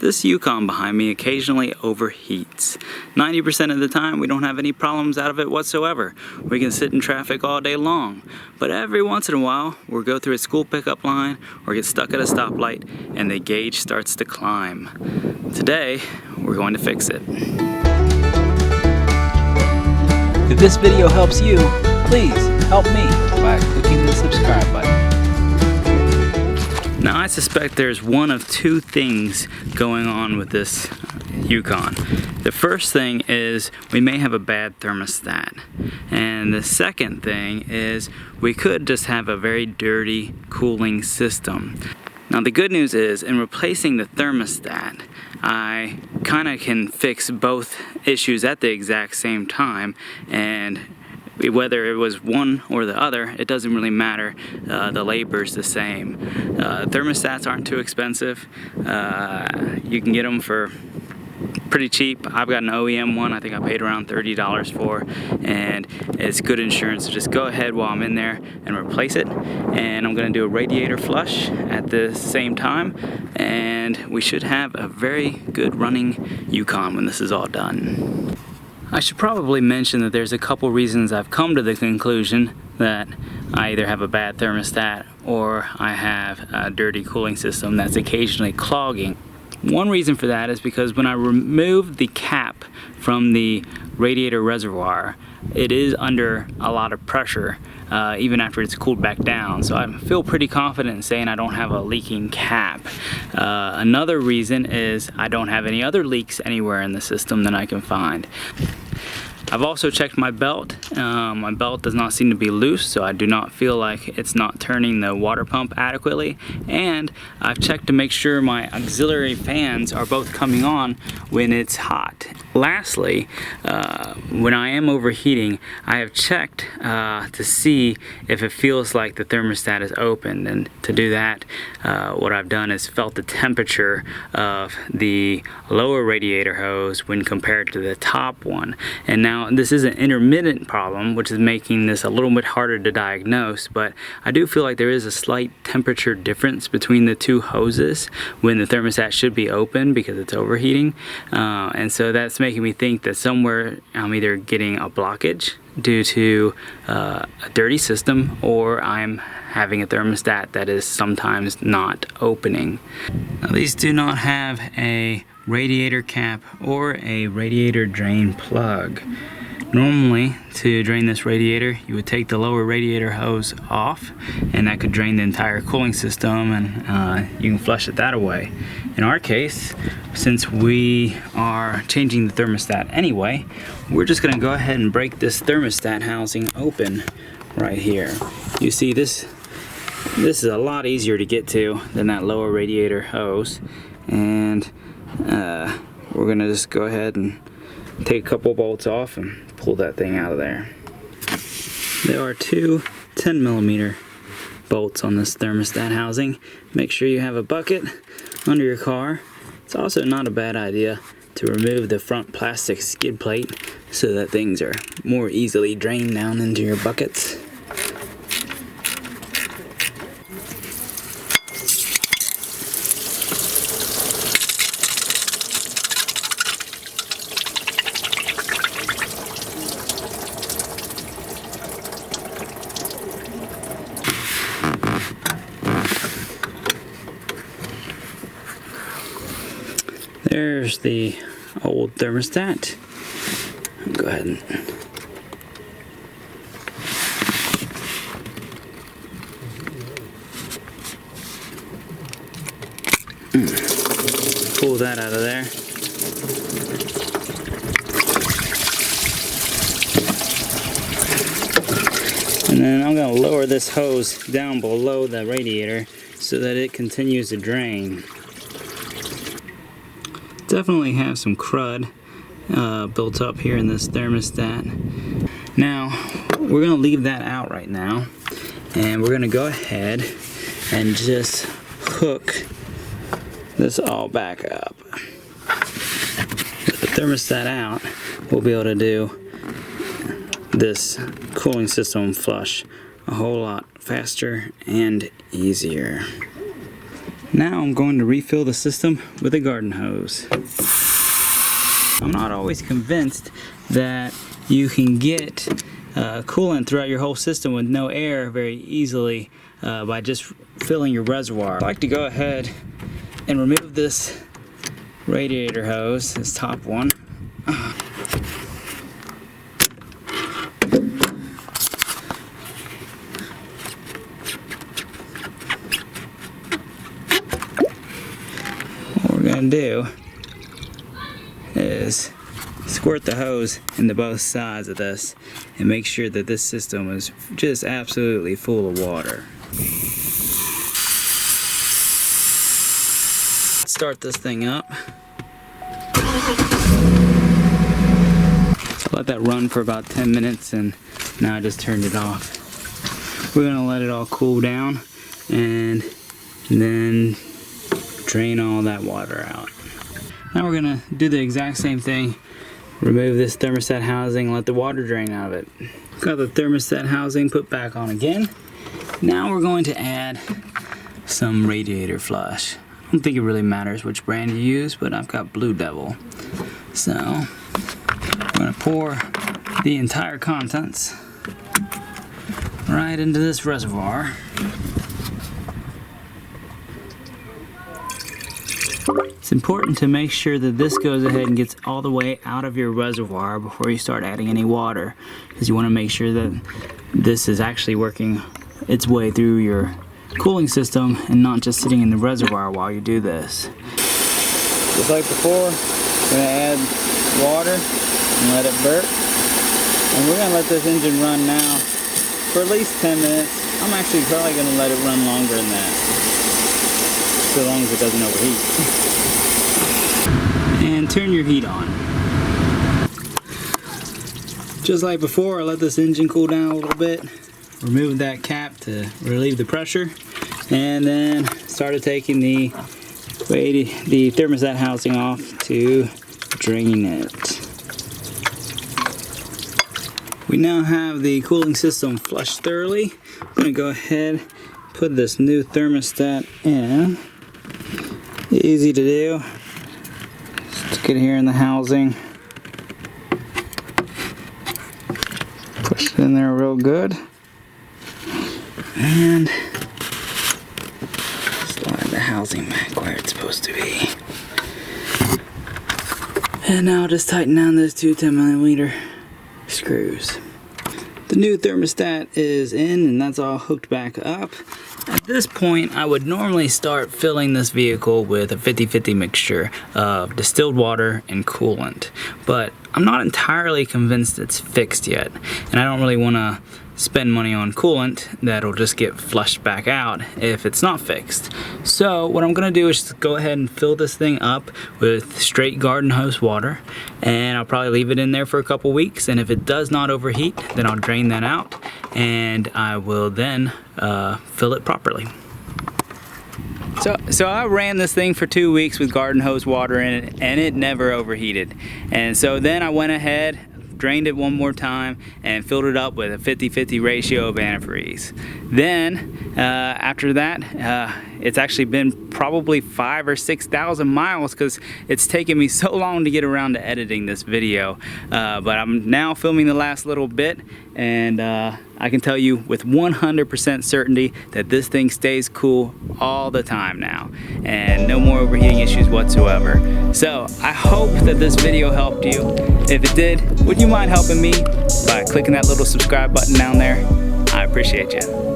This Yukon behind me occasionally overheats. 90% of the time we don't have any problems out of it whatsoever. We can sit in traffic all day long. But every once in a while we'll go through a school pickup line or get stuck at a stoplight and the gauge starts to climb. Today we're going to fix it. If this video helps you, please help me by clicking the subscribe button. Now I suspect there's one of two things going on with this Yukon. The first thing is we may have a bad thermostat. And the second thing is we could just have a very dirty cooling system. Now the good news is in replacing the thermostat, I kind of can fix both issues at the exact same time, and whether it was one or the other, it doesn't really matter. The labor's the same. Thermostats aren't too expensive. You can get them for pretty cheap. I've got an OEM one I think I paid around $30 for, and it's good insurance, so just go ahead while I'm in there and replace it. And I'm going to do a radiator flush at the same time, and we should have a very good running Yukon when this is all done. I should probably mention that there's a couple reasons I've come to the conclusion that I either have a bad thermostat or I have a dirty cooling system that's occasionally clogging. One reason for that is because when I remove the cap from the radiator reservoir, it is under a lot of pressure even after it's cooled back down. So I feel pretty confident in saying I don't have a leaking cap. Another reason is I don't have any other leaks anywhere in the system that I can find. I've also checked my belt. My belt does not seem to be loose, so I do not feel like it's not turning the water pump adequately. And I've checked to make sure my auxiliary fans are both coming on when it's hot. Lastly, when I am overheating, I have checked to see if it feels like the thermostat is open. And to do that, what I've done is felt the temperature of the lower radiator hose when compared to the top one. And now this is an intermittent problem, which is making this a little bit harder to diagnose, but I do feel like there is a slight temperature difference between the two hoses when the thermostat should be open because it's overheating. And so that's making me think that somewhere I'm either getting a blockage due to a dirty system, or I'm having a thermostat that is sometimes not opening. Now these do not have a radiator cap or a radiator drain plug. Normally, to drain this radiator, you would take the lower radiator hose off, and that could drain the entire cooling system, and you can flush it that away. In our case, since we are changing the thermostat anyway, we're just going to go ahead and break this thermostat housing open right here. You see, this is a lot easier to get to than that lower radiator hose, and we're going to just go ahead and take a couple bolts off and pull that thing out of there. There are two 10mm bolts on this thermostat housing. Make sure you have a bucket under your car. It's also not a bad idea to remove the front plastic skid plate so that things are more easily drained down into your buckets. There's the old thermostat. Go ahead and pull that out of there. And then I'm going to lower this hose down below the radiator so that it continues to drain. Definitely have some crud built up here in this thermostat. Now we're going to leave that out right now, and we're going to go ahead and just hook this all back up. With the thermostat out, we'll be able to do this cooling system flush a whole lot faster and easier. Now I'm going to refill the system with a garden hose. I'm not always convinced that you can get coolant throughout your whole system with no air very easily by just filling your reservoir. I like to go ahead and remove this radiator hose, this top one. What we're gonna do is squirt the hose into both sides of this and make sure that this system is just absolutely full of water. Start this thing up. Let that run for about 10 minutes and now I just turned it off. We're gonna let it all cool down and then drain all that water out. Now we're gonna do the exact same thing. Remove this thermostat housing, let the water drain out of it. Got the thermostat housing put back on again. Now we're going to add some radiator flush. I don't think it really matters which brand you use, but I've got Blue Devil. So we're gonna pour the entire contents right into this reservoir. It's important to make sure that this goes ahead and gets all the way out of your reservoir before you start adding any water, because you want to make sure that this is actually working its way through your cooling system and not just sitting in the reservoir while you do this. Just like before, we're going to add water and let it burp. And we're going to let this engine run now for at least 10 minutes. I'm actually probably going to let it run longer than that, so long as it doesn't overheat. And turn your heat on. Just like before, I let this engine cool down a little bit. Remove that cap to relieve the pressure, and then started taking the thermostat housing off to drain it. We now have the cooling system flushed thoroughly. I'm going to go ahead, put this new thermostat in. Easy to do. Stick it here in the housing. Push it in there real good. And slide the housing back where it's supposed to be. And now just tighten down those two 10mm screws. The new thermostat is in and that's all hooked back up. At this point, I would normally start filling this vehicle with a 50-50 mixture of distilled water and coolant, but I'm not entirely convinced it's fixed yet, and I don't really want to spend money on coolant that'll just get flushed back out if it's not fixed. So what I'm gonna do is just go ahead and fill this thing up with straight garden hose water, and I'll probably leave it in there for a couple weeks, and if it does not overheat, then I'll drain that out and I will then fill it properly. So I ran this thing for 2 weeks with garden hose water in it, and it never overheated. And so then I went ahead, drained it one more time, and filled it up with a 50-50 ratio of antifreeze. Then after that, it's actually been probably 5,000 or 6,000 miles because it's taken me so long to get around to editing this video. But I'm now filming the last little bit, and I can tell you with 100% certainty that this thing stays cool all the time now, and no more overheating issues whatsoever. So I hope that this video helped you. If it did, would you mind helping me by clicking that little subscribe button down there? I appreciate you.